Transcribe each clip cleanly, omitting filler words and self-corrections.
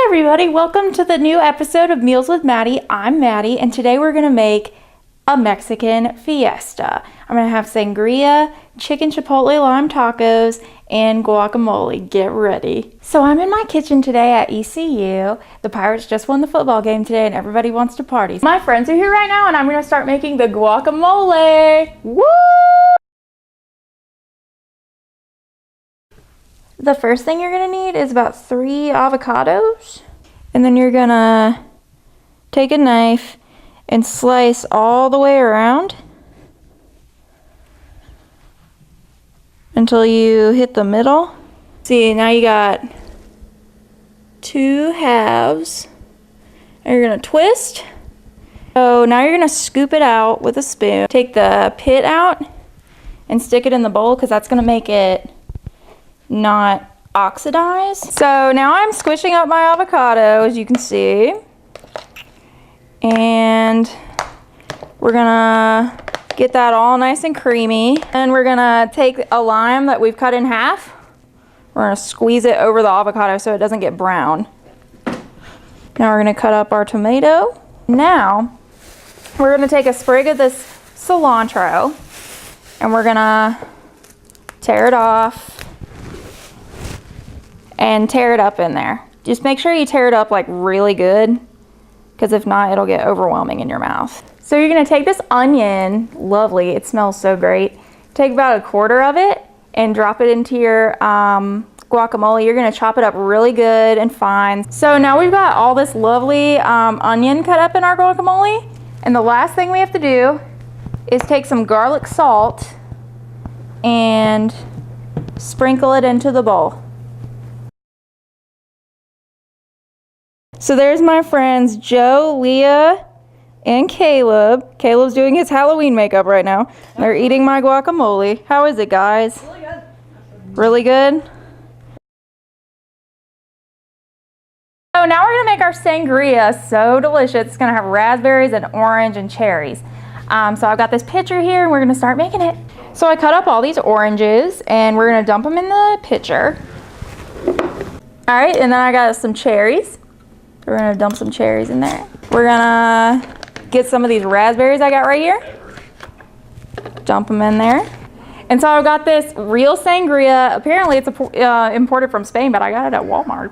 everybody, welcome to the new episode of Meals with Maddie. I'm Maddie, and today we're gonna make a Mexican fiesta. I'm gonna have sangria, chicken chipotle lime tacos, and guacamole. Get ready. So I'm in my kitchen today at ECU. The Pirates just won the football game today and everybody wants to party. My friends are here right now and I'm gonna start making the guacamole. Woo! The first thing you're gonna need is about 3 avocados. And then you're gonna take a knife and slice all the way around until you hit the middle. See, now you got 2 halves. And you're gonna twist. So now you're gonna scoop it out with a spoon. Take the pit out and stick it in the bowl because that's gonna make it not oxidize. So now I'm squishing up my avocado, as you can see. And we're gonna get that all nice and creamy. And we're gonna take a lime that we've cut in half. We're gonna squeeze it over the avocado so it doesn't get brown. Now we're gonna cut up our tomato. Now we're gonna take a sprig of this cilantro and we're gonna tear it off and tear it up in there. Just make sure you tear it up like really good, because if not, it'll get overwhelming in your mouth. So you're gonna take this onion, lovely, it smells so great. Take about 1/4 of it and drop it into your guacamole. You're gonna chop it up really good and fine. So now we've got all this lovely onion cut up in our guacamole. And the last thing we have to do is take some garlic salt and sprinkle it into the bowl. So there's my friends Joe, Leah, and Caleb. Caleb's doing his Halloween makeup right now. They're eating my guacamole. How is it, guys? Really good. Really good? So now we're gonna make our sangria. So delicious. It's gonna have raspberries and orange and cherries. So I've got this pitcher here and we're gonna start making it. So I cut up all these oranges and we're gonna dump them in the pitcher. All right, and then I got some cherries. We're gonna dump some cherries in there. We're gonna get some of these raspberries I got right here. Dump them in there. And so I've got this real sangria. Apparently it's imported from Spain, but I got it at Walmart.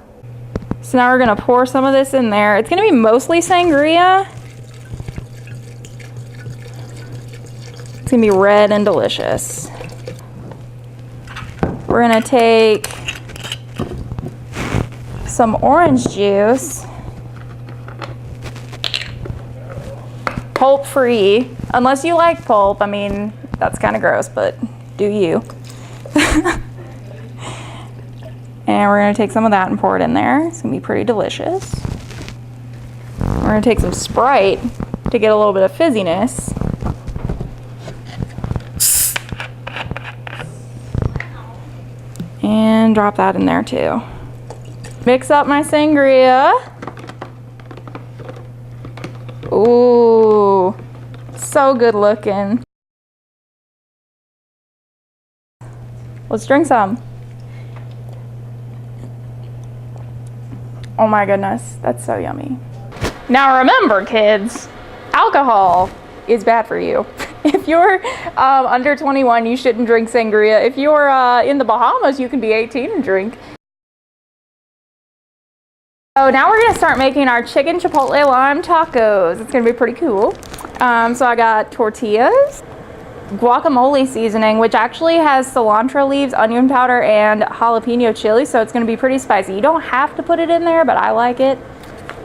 So now we're gonna pour some of this in there. It's gonna be mostly sangria. It's gonna be red and delicious. We're gonna take some orange juice. Pulp free, unless you like pulp. I mean, that's kind of gross, but do you. And we're gonna take some of that and pour it in there. It's gonna be pretty delicious. We're gonna take some Sprite to get a little bit of fizziness. And drop that in there too. Mix up my sangria. Ooh, so good looking. Let's drink some. Oh my goodness, that's so yummy. Now remember, kids, alcohol is bad for you. If you're under 21, you shouldn't drink sangria. If you're in the Bahamas, you can be 18 and drink. So now we're gonna start making our chicken chipotle lime tacos. It's gonna be pretty cool. So I got tortillas, guacamole seasoning, which actually has cilantro leaves, onion powder, and jalapeno chili, so it's gonna be pretty spicy. You don't have to put it in there, but I like it.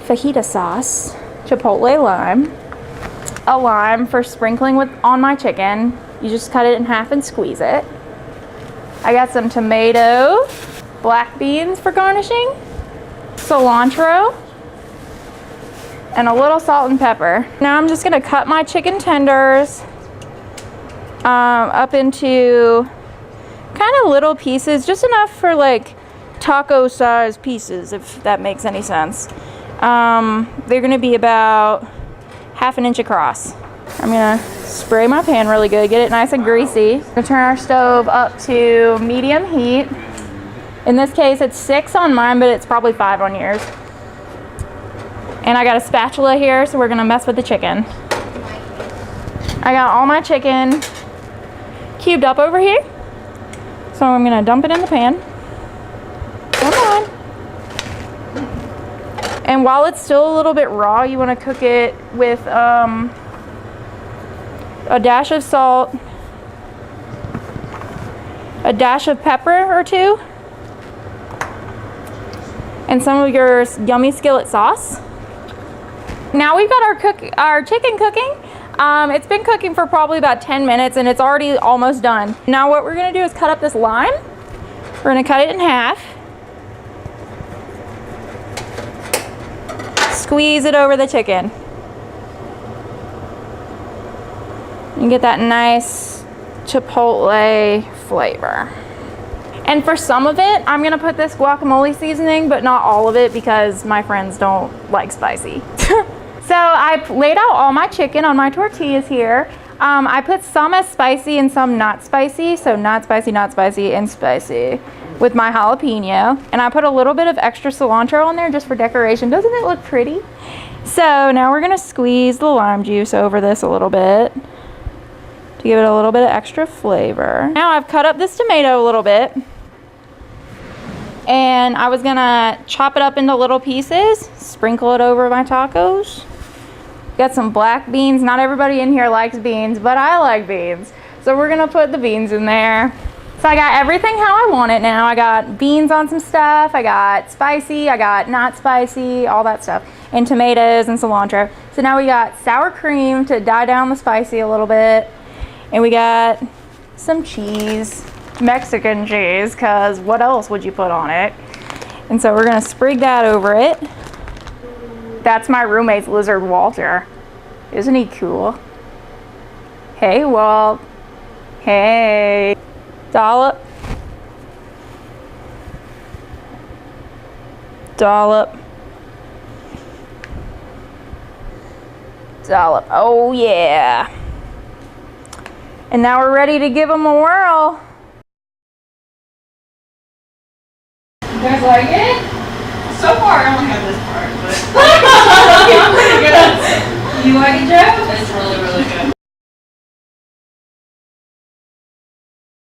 Fajita sauce, chipotle lime, a lime for sprinkling on my chicken. You just cut it in half and squeeze it. I got some tomato, black beans for garnishing, cilantro, and a little salt and pepper. Now I'm just gonna cut my chicken tenders up into kind of little pieces, just enough for like taco size pieces, if that makes any sense. They're gonna be about 1/2 inch across. I'm gonna spray my pan really good, get it nice and greasy. I'm gonna turn our stove up to medium heat. In this case, it's 6 on mine, but it's probably 5 on yours. And I got a spatula here, so we're gonna mess with the chicken. I got all my chicken cubed up over here. So I'm gonna dump it in the pan. Come on. And while it's still a little bit raw, you wanna cook it with a dash of salt, a dash of pepper or two, and some of your yummy skillet sauce. Now we've got our chicken cooking. It's been cooking for probably about 10 minutes and it's already almost done. Now what we're gonna do is cut up this lime. We're gonna cut it in half. Squeeze it over the chicken. And get that nice chipotle flavor. And for some of it, I'm gonna put this guacamole seasoning, but not all of it because my friends don't like spicy. So I laid out all my chicken on my tortillas here. I put some as spicy and some not spicy. So not spicy, and spicy with my jalapeno. And I put a little bit of extra cilantro on there just for decoration. Doesn't it look pretty? So now we're gonna squeeze the lime juice over this a little bit to give it a little bit of extra flavor. Now I've cut up this tomato a little bit. And I was gonna chop it up into little pieces, sprinkle it over my tacos. Got some black beans. Not everybody in here likes beans, but I like beans. So we're gonna put the beans in there. So I got everything how I want it now. I got beans on some stuff, I got spicy, I got not spicy, all that stuff, and tomatoes and cilantro. So now we got sour cream to die down the spicy a little bit. And we got some cheese, Mexican cheese, because what else would you put on it? And so we're gonna sprig that over it. That's my roommate's lizard, Walter. Isn't he cool? Hey, Walt. Hey. Dollop. Dollop. Dollop. Oh, yeah. And now we're ready to give them a whirl. You guys like it? So far, I only have this part, but You like it, Joe? it's really, really